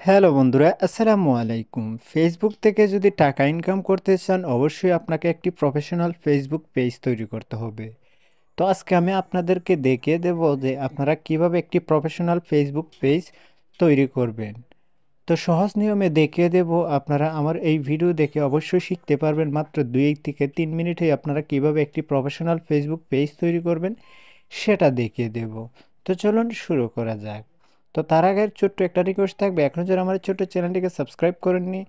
Hello বন্ধুরা, আসসালামু আলাইকুম। ফেসবুক থেকে যদি টাকা ইনকাম করতে চান, অবশ্যই আপনাকে একটি প্রফেশনাল ফেসবুক পেজ তৈরি করতে হবে। তো আজকে আমি আপনাদেরকে দেখিয়ে দেব যে আপনারা কিভাবে একটি প্রফেশনাল ফেসবুক পেজ তৈরি করবেন। তো সহজ নিয়মে দেখিয়ে দেব। আপনারা আমার এই ভিডিও দেখে অবশ্যই শিখতে পারবেন। মাত্র 2 থেকে 3 মিনিটেই আপনারা কিভাবে একটি প্রফেশনাল ফেসবুক পেজ তৈরি করবেন সেটা দেখিয়ে দেব। তো চলুন শুরু করা যাক। তো তার আগে ছোট্ট একটা রিকোয়েস্ট থাকবে, এখনও যারা আমার ছোট্ট চ্যানেলটিকে সাবস্ক্রাইব করেননি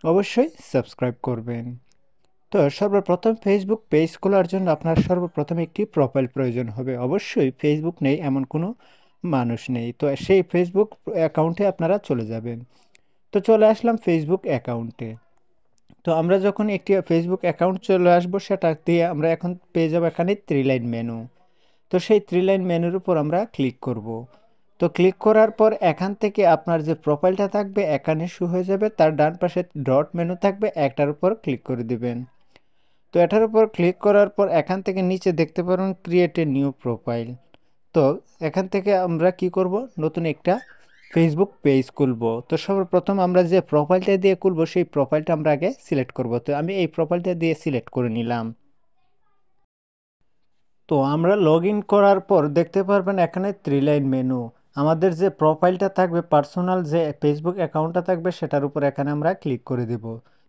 অবশ্যই সাবস্ক্রাইব করবেন। তো সর্বপ্রথম ফেসবুক পেজ খোলার জন্য আপনার সর্বপ্রথম একটি প্রোফাইল প্রয়োজন হবে। অবশ্যই ফেসবুক নেই এমন কোনো মানুষ নেই, তো সেই ফেসবুক অ্যাকাউন্টে আপনারা চলে যাবেন। তো চলে আসলাম ফেসবুক অ্যাকাউন্টে। তো আমরা যখন একটি ফেসবুক অ্যাকাউন্ট চলে আসবো, সেটা দিয়ে আমরা এখন পেয়ে যাবো এখানে 3 লাইন মেনু। তো সেই 3 লাইন মেনুর উপর আমরা ক্লিক করব। তো ক্লিক করার পর এখান থেকে আপনার যে প্রোফাইলটা থাকবে এখানে শো হয়ে যাবে, তার ডান পাশে ডট মেনু থাকবে, একটার উপর ক্লিক করে দিবেন। তো এটার উপর ক্লিক করার পর এখান থেকে নিচে দেখতে পারবেন ক্রিয়েট এ নিউ প্রোফাইল। তো এখান থেকে আমরা কি করব, নতুন একটা ফেসবুক পেজ খুলব। তো সর্বপ্রথম আমরা যে প্রোফাইলটা দিয়ে খুলব সেই প্রোফাইলটা আমরা আগে সিলেক্ট করব। তো আমি এই প্রোফাইলটা দিয়ে সিলেক্ট করে নিলাম। তো আমরা লগ ইন করার পর দেখতে পারবেন এখানে 3 লাইন মেনু। আমাদের যে প্রোফাইলটা থাকবে, পার্সোনাল যে ফেসবুক অ্যাকাউন্টটা থাকবে, সেটার উপর এখানে আমরা ক্লিক করে দেব।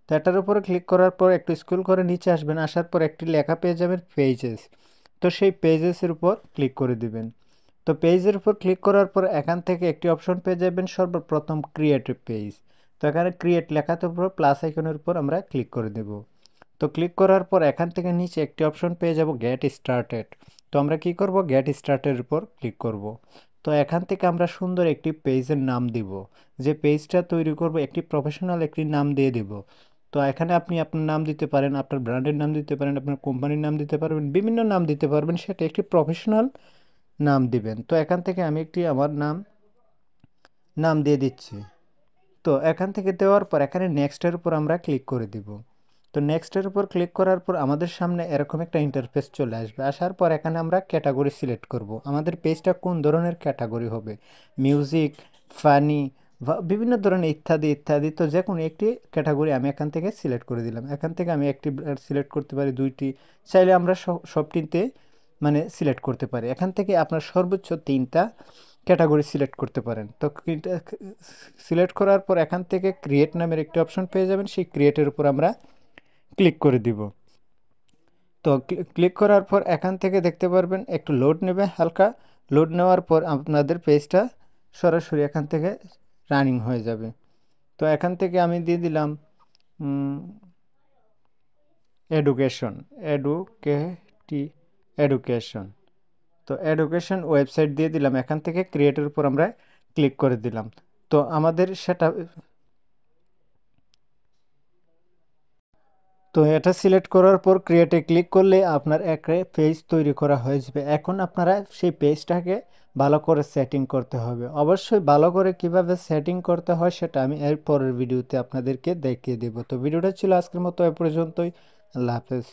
তো এটার উপরে ক্লিক করার পর একটু স্ক্রল করে নিচে আসবেন, আসার পর একটি লেখা পেয়ে যাবেন পেজেস। তো সেই পেজেসের উপর ক্লিক করে দিবেন। তো পেজের উপর ক্লিক করার পর এখান থেকে একটি অপশন পেয়ে যাবেন সর্বপ্রথম ক্রিয়েট পেজ। তো এখানে ক্রিয়েট লেখার উপর প্লাস আইকনের উপর আমরা ক্লিক করে দেব। তো ক্লিক করার পর এখান থেকে নিচে একটি অপশন পেয়ে যাব গেট স্টার্টেড। তো আমরা কি করব, গেট স্টার্টের উপর ক্লিক করব। তো এখান থেকে আমরা সুন্দর একটি পেজের নাম দিব। যে পেজটা তৈরি করব একটি প্রফেশনাল একটি নাম দিয়ে দেব। তো এখানে আপনি আপনার নাম দিতে পারেন, আপনার ব্র্যান্ডের নাম দিতে পারেন, আপনার কোম্পানির নাম দিতে পারবেন, বিভিন্ন নাম দিতে পারবেন, সেটা একটি প্রফেশনাল নাম দিবেন। তো এখান থেকে আমি একটি আমার নাম দিয়ে দিচ্ছি। তো এখান থেকে দেওয়ার পর এখানে নেক্সটের উপর আমরা ক্লিক করে দিব। তো নেক্সটের উপর ক্লিক করার পর আমাদের সামনে এরকম একটা ইন্টারফেস চলে আসবে। আসার পর এখানে আমরা ক্যাটাগরি সিলেক্ট করব। আমাদের পেজটা কোন ধরনের ক্যাটাগরি হবে, মিউজিক, ফানি বা বিভিন্ন ধরনের ইত্যাদি ইত্যাদি। তো যে কোনো একটি ক্যাটাগরি আমি এখান থেকে সিলেক্ট করে দিলাম। এখান থেকে আমি একটি সিলেক্ট করতে পারি, দুইটি, চাইলে আমরা সবটিতে মানে সিলেক্ট করতে পারি। এখান থেকে আপনার সর্বোচ্চ 3টা ক্যাটাগরি সিলেক্ট করতে পারেন। তো সিলেক্ট করার পর এখান থেকে ক্রিয়েট নামের একটি অপশন পেয়ে যাবেন, সেই ক্রিয়েটের উপর আমরা ক্লিক করে দিব। তো ক্লিক করার পর এখান থেকে দেখতে পারবেন একটু লোড নেবে, হালকা লোড নেওয়ার পর আপনাদের পেজটা সরাসরি এখান থেকে রানিং হয়ে যাবে। তো এখান থেকে আমি দিয়ে দিলাম এডুকেশন, এডুকেটি এডুকেশন। তো এডুকেশন ওয়েবসাইট দিয়ে দিলাম। এখান থেকে ক্রিয়েটের উপর আমরা ক্লিক করে দিলাম। তো আমাদের সেটা তো এটা সিলেক্ট করার পর ক্রিয়েটে ক্লিক করলে আপনার একটা পেজ তৈরি করা হয়ে যাবে। এখন আপনারা সেই পেজটাকে ভালো করে সেটিং করতে হবে। অবশ্যই ভালো করে কিভাবে সেটিং করতে হয় সেটা আমি এর পরের ভিডিওতে আপনাদেরকে দেখিয়ে দেব। তো ভিডিওটা ছিল আজকের মতো এ পর্যন্তই। আল্লাহ হাফেজ।